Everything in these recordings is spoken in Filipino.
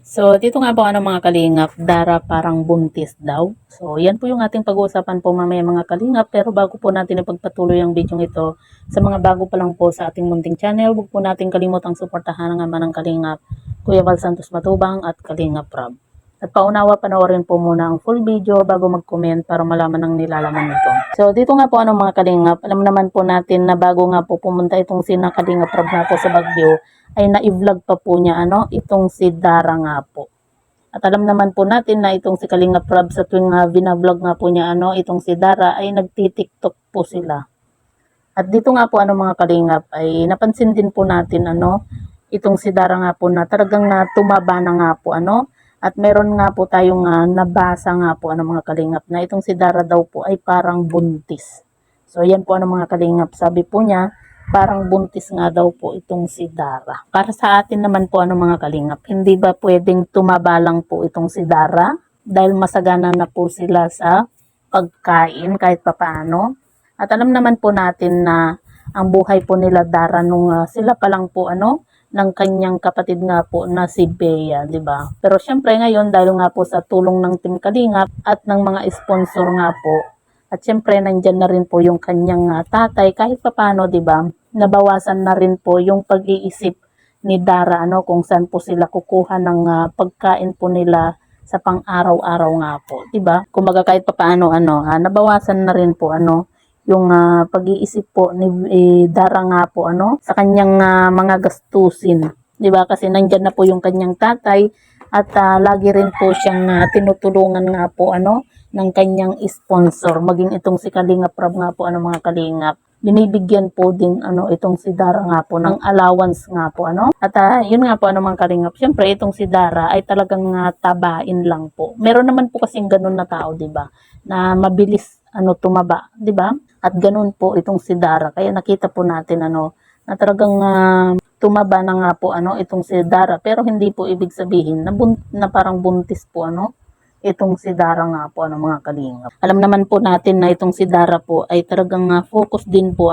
So, dito nga po mga kalingap, Dara parang buntis daw. So, yan po yung ating pag-uusapan po mamaya mga kalingap. Pero bago po natin ipagpatuloy ang video ito, sa mga bago pa lang po sa ating munting channel, huwag po natin kalimutang suportahan ang ama ng kalingap, Kuya Val Santos Matubang at Kalingap Rob. At paunawa, panoorin po muna ang full video bago mag-comment para malaman ang nilalaman nito. So, dito nga po mga kalingap, alam naman po natin na bago nga po pumunta itong sina Kalingap Rob na po sa Baguio, ay na-vlog pa po niya itong si Dara nga po. At alam naman po natin na itong si Kalingap Rob sa tuwing vlog nga po niya itong si Dara ay nagti-TikTok po sila. At dito nga po mga kalingap ay napansin din po natin itong si Dara nga po na talagang tumaba na nga po at meron nga po tayong nabasa nga po mga kalingap na itong si Dara daw po ay parang buntis. So yan po mga kalingap, sabi po niya parang buntis nga daw po itong si Dara. Para sa atin naman po mga kalingap, hindi ba pwedeng tumaba lang po itong si Dara? Dahil masagana na po sila sa pagkain kahit papaano. At alam naman po natin na ang buhay po nila Dara nung sila pa lang po ng kanyang kapatid nga po na si Bea, di ba? Pero syempre ngayon dahil nga po sa tulong ng Team Kalingap at ng mga sponsor nga po, at syempre nandyan na rin po yung kanyang tatay kahit papaano, di ba? Nabawasan na rin po yung pag-iisip ni Dara kung saan po sila kukuha ng pagkain po nila sa pang-araw-araw nga po, 'di ba? Kumbaga kahit papaano nabawasan na rin po yung pag-iisip po ni Dara nga po sa kanyang mga gastusin, 'di ba? Kasi nandiyan na po yung kanyang tatay at lagi rin po siyang tinutulungan nga po ng kanyang sponsor, maging itong si Kalingap Rob nga po mga kalingap. Binibigyan po din itong si Dara nga po ng allowance nga po At yun nga po mga kalingap. Syempre itong si Dara ay talagang tabain lang po. Meron naman po kasing ganun na tao, 'di ba? Na mabilis tumaba, 'di ba? At ganun po itong si Dara. Kaya nakita po natin na talagang tumaba na nga po itong si Dara, pero hindi po ibig sabihin na parang buntis po itong si Dara nga po mga kalingap. Alam naman po natin na itong si Dara po ay talagang focus din po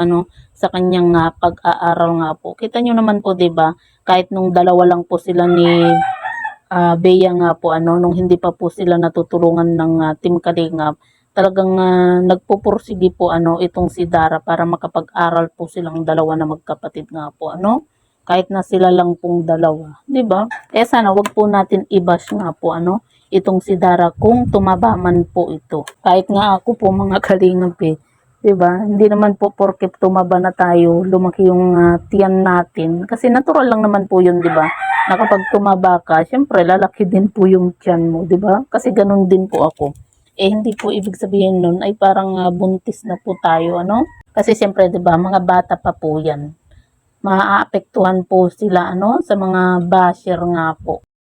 sa kanyang pag-aaral nga po. Kita nyo naman po 'di ba, kahit nung dalawa lang po sila ni Bea nga po nung hindi pa po sila natutulungan ng Team Kalingap, talagang nagpupursige po itong si Dara para makapag-aral po silang dalawa na magkapatid nga po kahit na sila lang pong dalawa, 'di ba? Eh sana wag po natin i-bash nga po itong si Dara kung tumaba man po ito. Kahit nga ako po mga kalingap 'di ba? Hindi naman po porket tumaba na tayo, lumaki yung tiyan natin. Kasi natural lang naman po 'yun, 'di ba? Na kapag tumaba ka, syempre lalaki din po yung tiyan mo, 'di ba? Kasi ganun din po ako. Eh hindi po ibig sabihin nun ay parang buntis na po tayo, Kasi syempre 'di ba, mga bata pa po 'yan. Maaapektuhan po sila sa mga basher nga po.